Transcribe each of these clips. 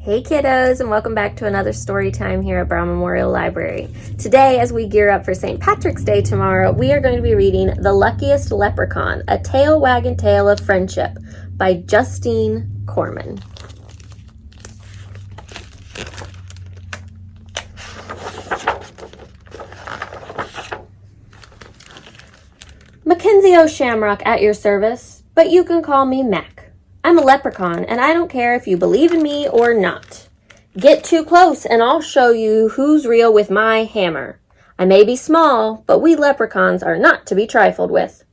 Hey kiddos, and welcome back to another story time here at Brown Memorial Library. Today, as we gear up for St. Patrick's Day tomorrow, we are going to be reading The Luckiest Leprechaun, A Tail Wagging Tale of Friendship by Justine Korman. Mackenzie O'Shamrock at your service, but you can call me Mac. I'm a leprechaun, and I don't care if you believe in me or not. Get too close, and I'll show you who's real with my hammer. I may be small, but we leprechauns are not to be trifled with.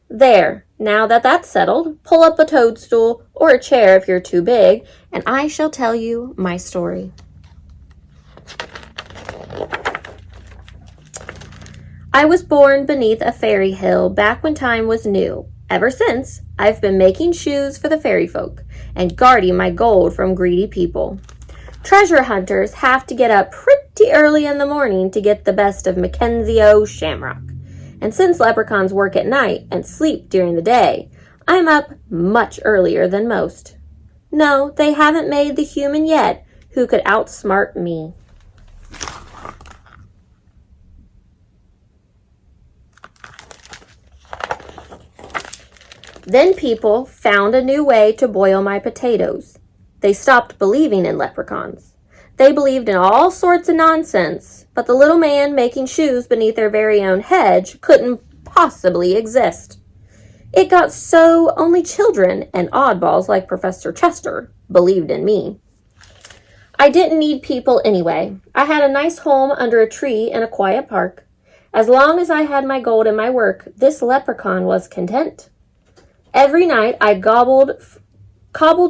There, now that that's settled, pull up a toadstool or a chair if you're too big, and I shall tell you my story. I was born beneath a fairy hill back when time was new. Ever since, I've been making shoes for the fairy folk and guarding my gold from greedy people. Treasure hunters have to get up pretty early in the morning to get the best of Mackenzie O'Shamrock. And since leprechauns work at night and sleep during the day, I'm up much earlier than most. No, they haven't made the human yet who could outsmart me. Then people found a new way to boil my potatoes. They stopped believing in leprechauns. They believed in all sorts of nonsense, but the little man making shoes beneath their very own hedge couldn't possibly exist. It got so only children and oddballs like Professor Chester believed in me. I didn't need people anyway. I had a nice home under a tree in a quiet park. As long as I had my gold and my work, this leprechaun was content. Every night I cobbled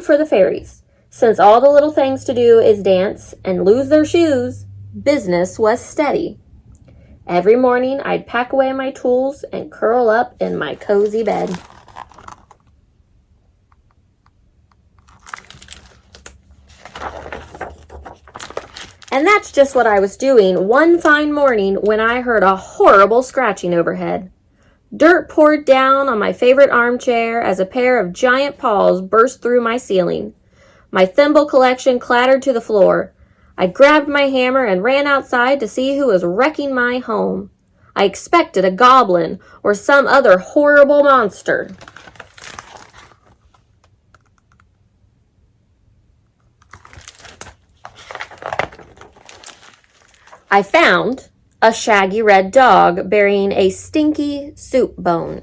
for the fairies. Since all the little things to do is dance and lose their shoes, business was steady. Every morning I'd pack away my tools and curl up in my cozy bed. And that's just what I was doing one fine morning when I heard a horrible scratching overhead. Dirt poured down on my favorite armchair as a pair of giant paws burst through my ceiling. My thimble collection clattered to the floor. I grabbed my hammer and ran outside to see who was wrecking my home. I expected a goblin or some other horrible monster. I found a shaggy red dog burying a stinky soup bone.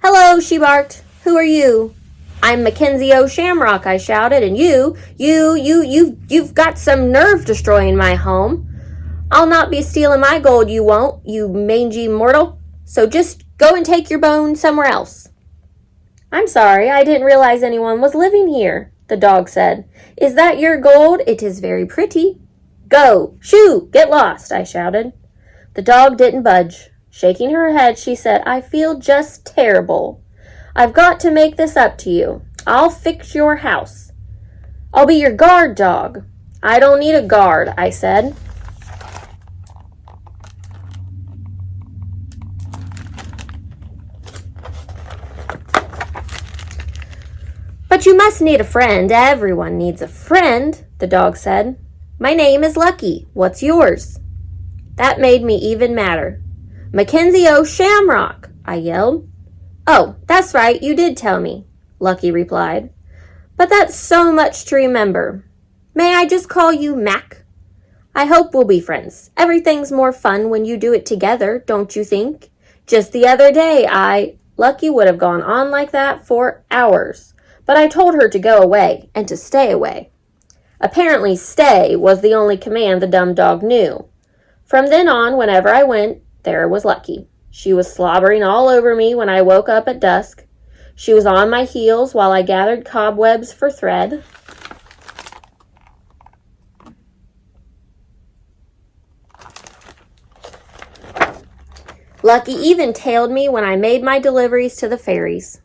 "Hello," she barked. "Who are you?" "I'm Mackenzie O'Shamrock," I shouted, "and you've got some nerve destroying my home. I'll not be stealing my gold, you won't, you mangy mortal. So just go and take your bone somewhere else." "I'm sorry, I didn't realize anyone was living here," the dog said. "Is that your gold? It is very pretty." "Go! Shoo! Get lost!" I shouted. The dog didn't budge. Shaking her head, she said, "I feel just terrible. I've got to make this up to you. I'll fix your house. I'll be your guard dog." "I don't need a guard," I said. "But you must need a friend. Everyone needs a friend," the dog said. "My name is Lucky. What's yours?" That made me even madder. "Mackenzie O'Shamrock," I yelled. "Oh, that's right, you did tell me," Lucky replied. "But that's so much to remember. May I just call you Mac? I hope we'll be friends. Everything's more fun when you do it together, don't you think? Just the other day Lucky would have gone on like that for hours, but I told her to go away and to stay away. Apparently, stay was the only command the dumb dog knew. From then on, whenever I went, there was Lucky. She was slobbering all over me when I woke up at dusk. She was on my heels while I gathered cobwebs for thread. Lucky even tailed me when I made my deliveries to the fairies.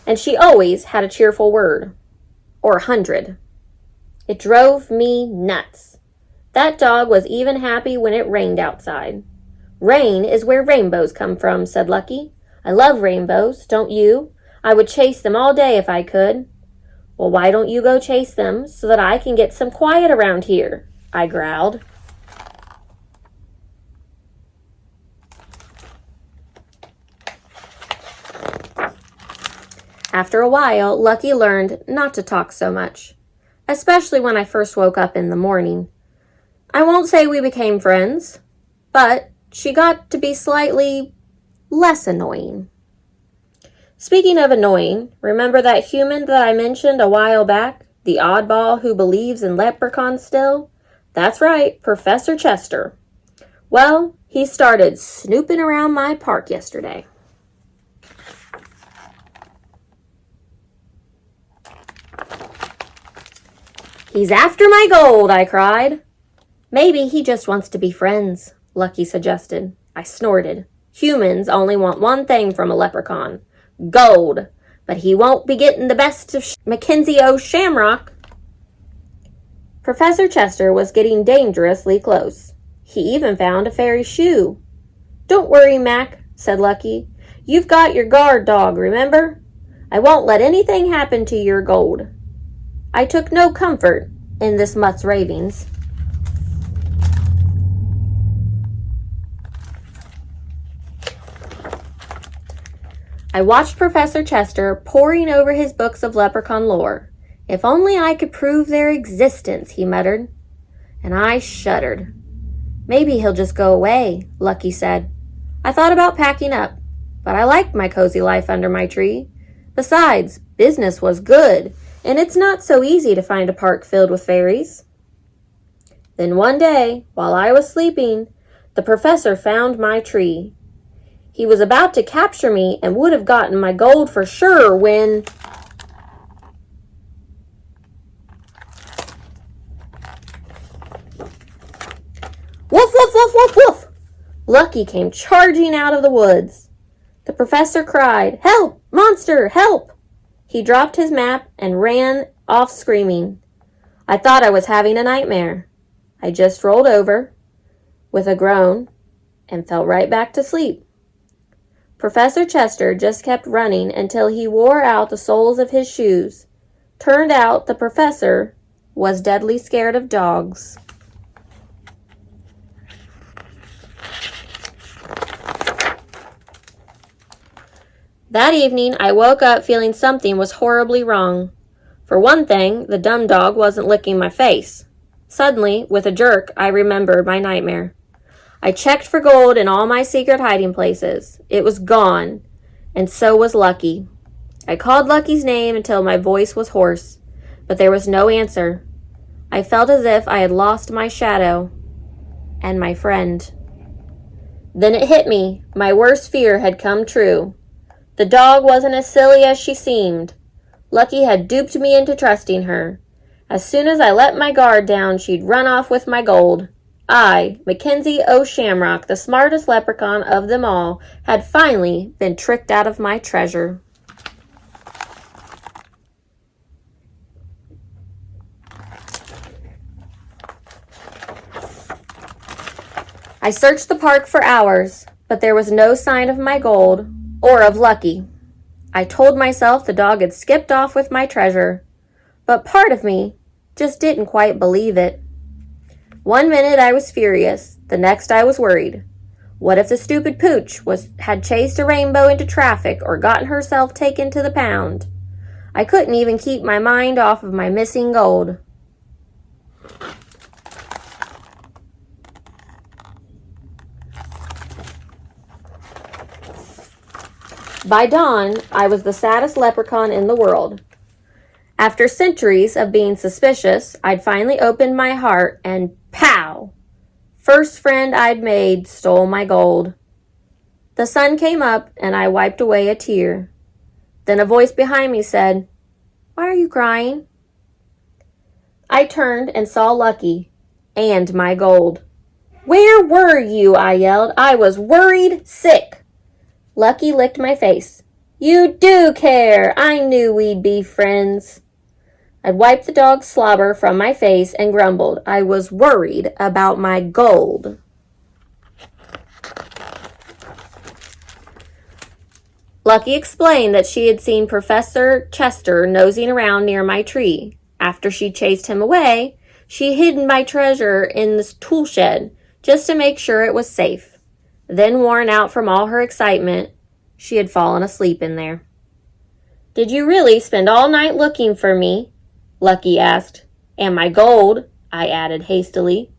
And she always had a cheerful word. Or 100. It drove me nuts. That dog was even happy when it rained outside. "Rain is where rainbows come from," said Lucky. "I love rainbows, don't you? I would chase them all day if I could." Well, why don't you go chase them so that I can get some quiet around here? I growled. After a while, Lucky learned not to talk so much, especially when I first woke up in the morning. I won't say we became friends, but she got to be slightly less annoying. Speaking of annoying, remember that human that I mentioned a while back? The oddball who believes in leprechauns still? That's right, Professor Chester. Well, he started snooping around my park yesterday. He's after my gold, I cried. Maybe he just wants to be friends, Lucky suggested. I snorted. Humans only want one thing from a leprechaun. Gold. But he won't be getting the best of Mackenzie O'Shamrock. Professor Chester was getting dangerously close. He even found a fairy shoe. Don't worry, Mac, said Lucky. You've got your guard dog, remember? I won't let anything happen to your gold. I took no comfort in this mutt's ravings. I watched Professor Chester poring over his books of leprechaun lore. If only I could prove their existence, he muttered. And I shuddered. Maybe he'll just go away, Lucky said. I thought about packing up, but I liked my cozy life under my tree. Besides, business was good, and it's not so easy to find a park filled with fairies. Then one day, while I was sleeping, the professor found my tree. He was about to capture me and would have gotten my gold for sure when... Woof, woof, woof, woof, woof! Lucky came charging out of the woods. The professor cried, "Help! Monster, help!" He dropped his map and ran off screaming. I thought I was having a nightmare. I just rolled over with a groan and fell right back to sleep. Professor Chester just kept running until he wore out the soles of his shoes. Turned out the professor was deadly scared of dogs. That evening, I woke up feeling something was horribly wrong. For one thing, the dumb dog wasn't licking my face. Suddenly, with a jerk, I remembered my nightmare. I checked for gold in all my secret hiding places. It was gone, and so was Lucky. I called Lucky's name until my voice was hoarse, but there was no answer. I felt as if I had lost my shadow and my friend. Then it hit me. My worst fear had come true. The dog wasn't as silly as she seemed. Lucky had duped me into trusting her. As soon as I let my guard down, she'd run off with my gold. I, Mackenzie O'Shamrock, the smartest leprechaun of them all, had finally been tricked out of my treasure. I searched the park for hours, but there was no sign of my gold or of Lucky. I told myself the dog had skipped off with my treasure, but part of me just didn't quite believe it. One minute I was furious, the next I was worried. What if the stupid pooch had chased a rainbow into traffic or gotten herself taken to the pound? I couldn't even keep my mind off of my missing gold. By dawn, I was the saddest leprechaun in the world. After centuries of being suspicious, I'd finally opened my heart and pow! First friend I'd made stole my gold. The sun came up and I wiped away a tear. Then a voice behind me said, "Why are you crying?" I turned and saw Lucky and my gold. "Where were you?" I yelled. I was worried sick. Lucky licked my face. "You do care. I knew we'd be friends." I wiped the dog's slobber from my face and grumbled. I was worried about my gold. Lucky explained that she had seen Professor Chester nosing around near my tree. After she chased him away, she hid my treasure in the tool shed just to make sure it was safe. Then, worn out from all her excitement, she had fallen asleep in there. "Did you really spend all night looking for me?" Lucky asked. "And my gold," I added hastily.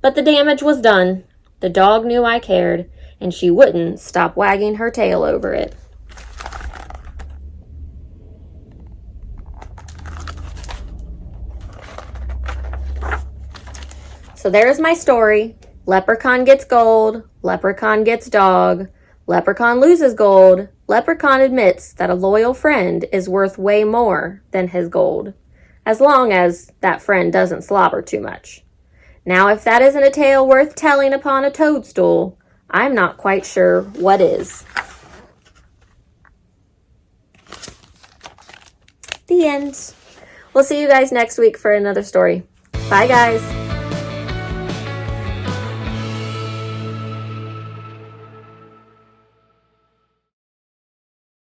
But the damage was done. The dog knew I cared, and she wouldn't stop wagging her tail over it. So there's my story. Leprechaun gets gold. Leprechaun gets dog. Leprechaun loses gold. Leprechaun admits that a loyal friend is worth way more than his gold, as long as that friend doesn't slobber too much. Now, if that isn't a tale worth telling upon a toadstool, I'm not quite sure what is. The end. We'll see you guys next week for another story. Bye, guys.